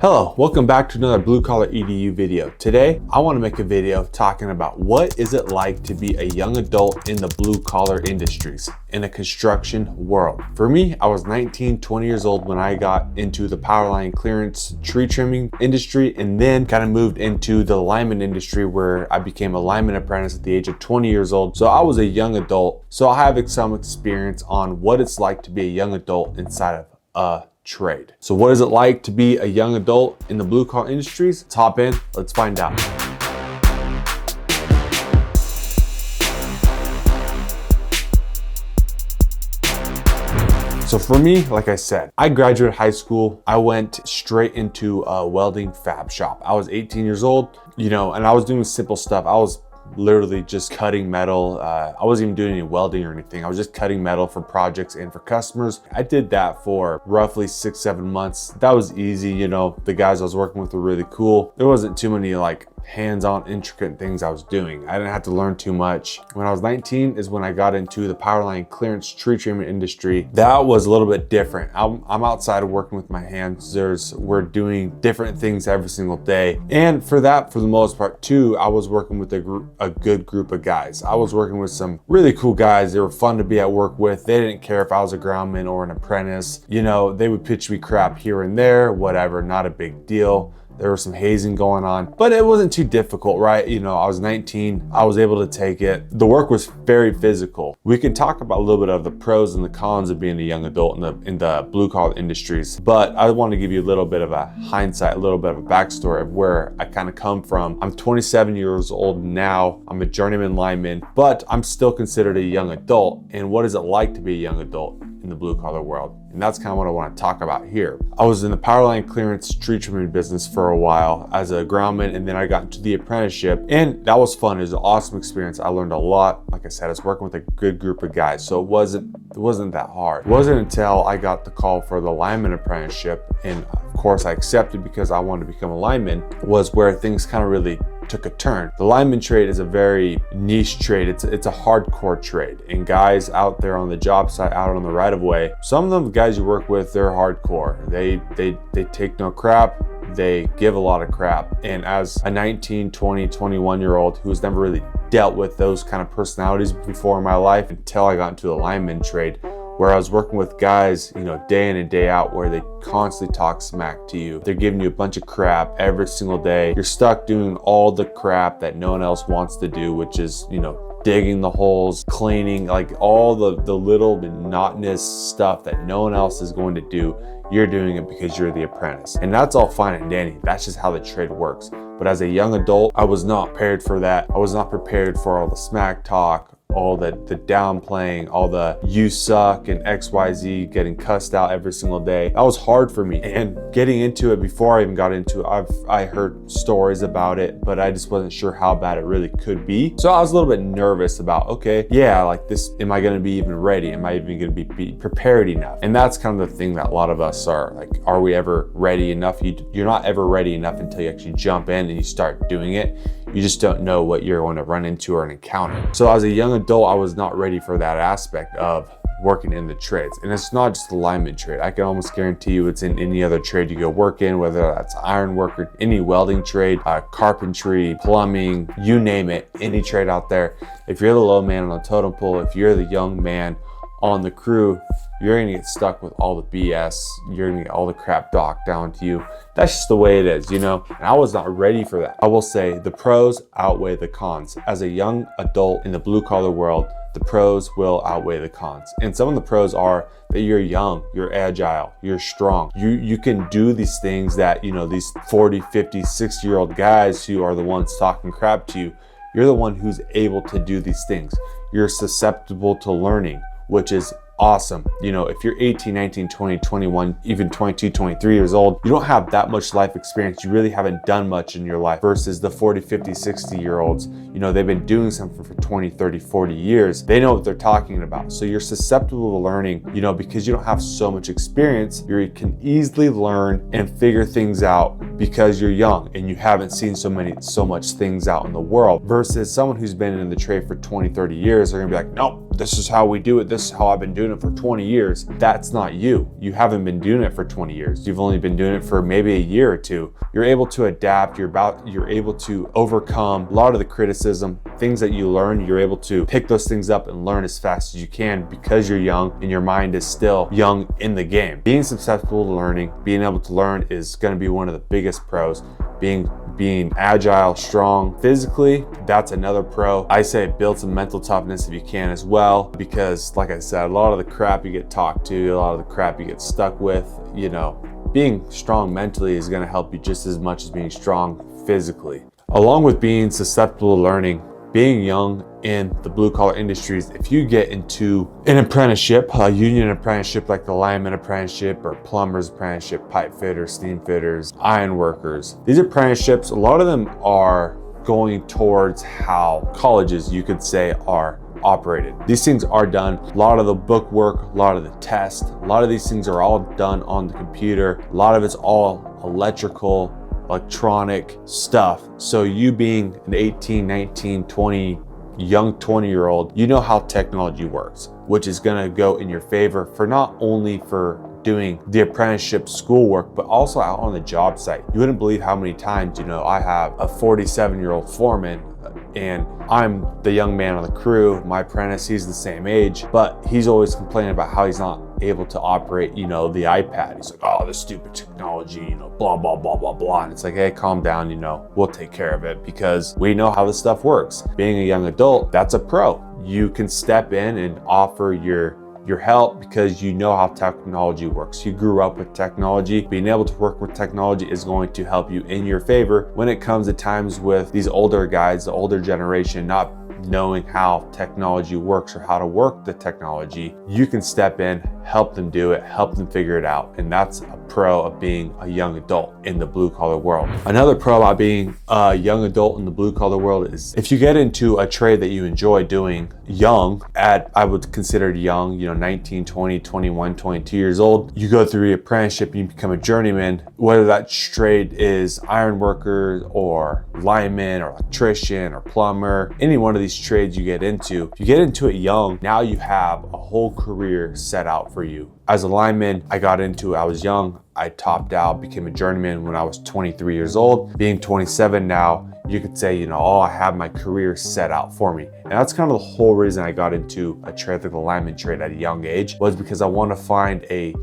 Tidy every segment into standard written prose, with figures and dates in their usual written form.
Hello, welcome back to another Blue Collar EDU video. Today, I want to make a video talking about what is it like to be a young adult in the blue collar industries in a construction world. For me, I was 19, 20 years old when I got into the power line clearance tree trimming industry, and then kind of moved into the lineman industry where I became a lineman apprentice at the age of 20 years old. So I was a young adult. So I have some experience on what it's like to be a young adult inside of a trade. So what is it like to be a young adult in the blue collar industries? Let's hop in, let's find out. So for me, like I said, I graduated high school. I went straight into a welding fab shop. I was 18 years old, and I was doing simple stuff. I was literally just cutting metal. I wasn't even doing any welding or anything. I was just cutting metal for projects and for customers. I did that for roughly 6-7 months. That was easy. The guys I was working with were really cool. There wasn't too many hands-on intricate things I was doing. I didn't have to learn too much. When I was 19 is when I got into the power line clearance tree trimming industry. That was a little bit different. I'm outside of working with my hands. We're doing different things every single day. And for the most part too, I was working with a good group of guys. I was working with some really cool guys. They were fun to be at work with. They didn't care if I was a groundman or an apprentice. They would pitch me crap here and there, whatever, not a big deal. There was some hazing going on, but it wasn't too difficult, right? I was 19, I was able to take it. The work was very physical. We can talk about a little bit of the pros and the cons of being a young adult in the blue collar industries, but I want to give you a little bit of a hindsight, a little bit of a backstory of where I kind of come from. I'm 27 years old now. I'm a journeyman lineman, but I'm still considered a young adult. And what is it like to be a young adult in the blue collar world? And that's kind of what I want to talk about here. I was in the power line clearance tree trimming business for a while as a groundman, and then I got into the apprenticeship, and that was fun. It was an awesome experience. I learned a lot. Like I said, I was working with a good group of guys, so it wasn't that hard. It wasn't until I got the call for the lineman apprenticeship, and of course I accepted because I wanted to become a lineman, was where things kind of really took a turn. The lineman trade is a very niche trade. It's a hardcore trade, and guys out there on the job site, out on the right of way, some of them, the guys you work with, they're hardcore. They take no crap. They give a lot of crap. And as a 19, 20, 21 year old who's never really dealt with those kind of personalities before in my life until I got into the lineman trade, where I was working with guys, day in and day out, where they constantly talk smack to you. They're giving you a bunch of crap every single day. You're stuck doing all the crap that no one else wants to do, which is, digging the holes, cleaning, all the little monotonous stuff that no one else is going to do. You're doing it because you're the apprentice. And that's all fine and dandy. That's just how the trade works. But as a young adult, I was not prepared for that. I was not prepared for all the smack talk, all the downplaying, all the you suck and XYZ, getting cussed out every single day. That was hard for me. And getting into it, before I even got into it, I heard stories about it, but I just wasn't sure how bad it really could be. So I was a little bit nervous about, okay, yeah, this, am I gonna be even ready? Am I even gonna be prepared enough? And that's kind of the thing that a lot of us are we ever ready enough? You're not ever ready enough until you actually jump in and you start doing it. You just don't know what you're going to run into or encounter. So as a young adult, I was not ready for that aspect of working in the trades. And it's not just the lineman trade. I can almost guarantee you it's in any other trade you go work in, whether that's iron work or any welding trade, carpentry, plumbing, you name it, any trade out there. If you're the low man on the totem pole, if you're the young man on the crew, you're gonna get stuck with all the BS. You're gonna get all the crap docked down to you. That's just the way it is, And I was not ready for that. I will say the pros outweigh the cons. As a young adult in the blue collar world, the pros will outweigh the cons. And some of the pros are that you're young, you're agile, you're strong. You can do these things that, these 40, 50, 60-year-old guys who are the ones talking crap to you, you're the one who's able to do these things. You're susceptible to learning, which is awesome. If you're 18, 19, 20, 21, even 22, 23 years old, you don't have that much life experience. You really haven't done much in your life versus the 40, 50, 60 year olds. They've been doing something for 20, 30, 40 years. They know what they're talking about. So you're susceptible to learning, because you don't have so much experience. You can easily learn and figure things out because you're young and you haven't seen so much things out in the world versus someone who's been in the trade for 20, 30 years. They're gonna be like, nope, this is how we do it. This is how I've been doing it for 20 years. That's not you. You haven't been doing it for 20 years. You've only been doing it for maybe a year or two. You're able to adapt. You're able to overcome a lot of the criticism, things that you learn. You're able to pick those things up and learn as fast as you can because you're young and your mind is still young in the game. Being susceptible to learning, being able to learn is going to be one of the biggest pros. Being agile, strong physically, that's another pro. I say build some mental toughness if you can as well, because like I said, a lot of the crap you get talked to, a lot of the crap you get stuck with, being strong mentally is going to help you just as much as being strong physically. Along with being susceptible to learning, being young in the blue collar industries, if you get into an apprenticeship, a union apprenticeship like the lineman apprenticeship or plumber's apprenticeship, pipe fitters, steam fitters, iron workers, these apprenticeships, a lot of them are going towards how colleges, you could say, are operated. These things are done. A lot of the book work, a lot of the tests, a lot of these things are all done on the computer. A lot of it's all electronic stuff. So you being an 18, 19, 20, young 20-year-old, you know how technology works, which is gonna go in your favor for not only for doing the apprenticeship schoolwork, but also out on the job site. You wouldn't believe how many times, I have a 47-year-old foreman and I'm the young man on the crew. My apprentice, he's the same age, but he's always complaining about how he's not able to operate, the iPad. He's like, oh, this stupid technology, blah, blah, blah, blah, blah. And it's like, hey, calm down, we'll take care of it because we know how this stuff works. Being a young adult, that's a pro. You can step in and offer your help because you know how technology works. You grew up with technology. Being able to work with technology is going to help you in your favor when it comes to times with these older guys, the older generation, not knowing how technology works or how to work the technology. You can step in, help them do it, help them figure it out. And that's a pro of being a young adult in the blue collar world. Another pro about being a young adult in the blue collar world is if you get into a trade that you enjoy doing young, I would consider it young, 19, 20, 21, 22 years old, you go through the apprenticeship, you become a journeyman, whether that trade is iron worker or lineman or electrician or plumber, any one of these trades you get into, if you get into it young, now you have a whole career set out for you. As a lineman, I was young, I topped out, became a journeyman when I was 23 years old. Being 27 now, you could say, I have my career set out for me. And that's kind of the whole reason I got into a trade like the lineman trade at a young age, was because I want to find a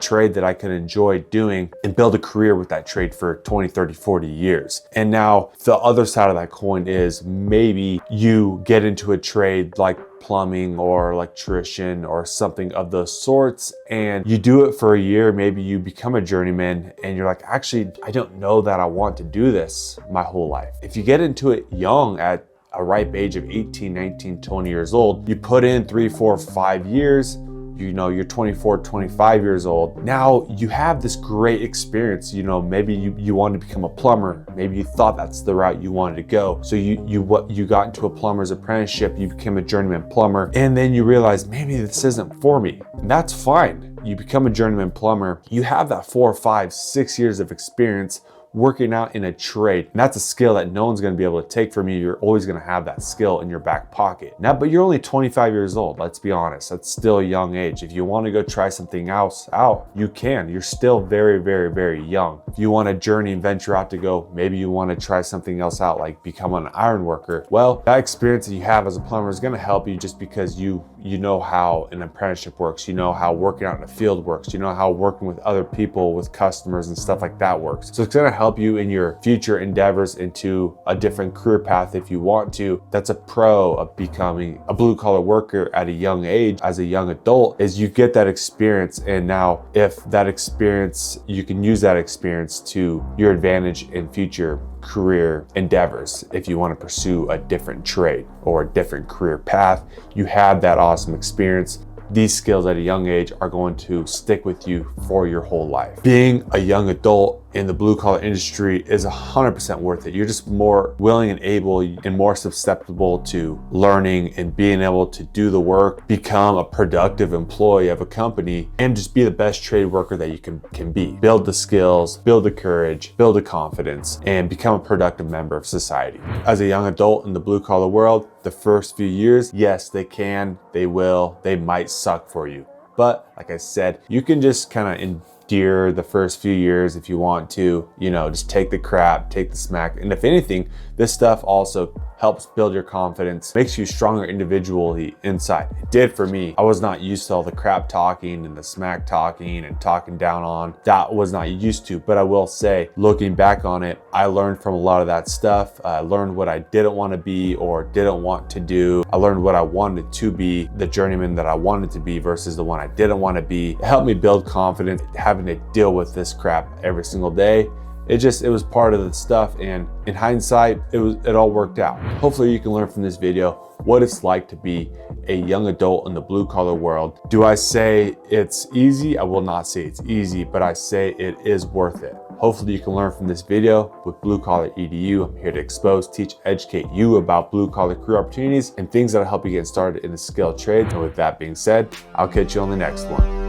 trade that I can enjoy doing and build a career with that trade for 20, 30, 40 years. And now the other side of that coin is maybe you get into a trade like plumbing or electrician or something of those sorts, and you do it for a year, maybe you become a journeyman and you're like, actually, I don't know that I want to do this my whole life. If you get into it young at a ripe age of 18, 19, 20 years old, you put in 3, 4, 5 years, you're 24, 25 years old. Now you have this great experience. Maybe you wanted to become a plumber. Maybe you thought that's the route you wanted to go. So you got into a plumber's apprenticeship, you became a journeyman plumber, and then you realize maybe this isn't for me. And that's fine. You become a journeyman plumber. You have that 4, 5, 6 years of experience working out in a trade. And that's a skill that no one's gonna be able to take from you. You're always gonna have that skill in your back pocket. Now, but you're only 25 years old, let's be honest. That's still a young age. If you wanna go try something else out, you can. You're still very, very, very young. If you wanna journey and venture out to go, maybe you wanna try something else out, like become an iron worker. Well, that experience that you have as a plumber is gonna help you just because you know how an apprenticeship works. You know how working out in the field works. You know how working with other people, with customers and stuff like that works. So it's gonna help you in your future endeavors into a different career path if you want to. That's a pro of becoming a blue collar worker at a young age as a young adult, is you get that experience. And now if that experience, you can use that experience to your advantage in future career endeavors. If you want to pursue a different trade or a different career path, you have that awesome experience. These skills at a young age are going to stick with you for your whole life. Being a young adult in the blue collar industry is 100% worth it. You're just more willing and able and more susceptible to learning and being able to do the work, become a productive employee of a company, and just be the best trade worker that you can be. Build the skills, build the courage, build the confidence, and become a productive member of society. As a young adult in the blue collar world, the first few years, yes, they can, they will, they might suck for you. But like I said, you can just kind of endure the first few years if you want to, just take the crap, take the smack. And if anything, this stuff also helps build your confidence, makes you stronger individually inside. It did for me. I was not used to all the crap talking and the smack talking and talking down on. That was not used to, but I will say, looking back on it, I learned from a lot of that stuff. I learned what I didn't want to be or didn't want to do. I learned what I wanted to be, the journeyman that I wanted to be versus the one I didn't want to be. It helped me build confidence, having to deal with this crap every single day. It was part of the stuff, and in hindsight, it all worked out. Hopefully you can learn from this video what it's like to be a young adult in the blue collar world. Do I say it's easy? I will not say it's easy, but I say it is worth it. Hopefully you can learn from this video. With Blue Collar EDU, I'm here to expose, teach, educate you about blue collar career opportunities and things that'll help you get started in the skilled trades. And with that being said, I'll catch you on the next one.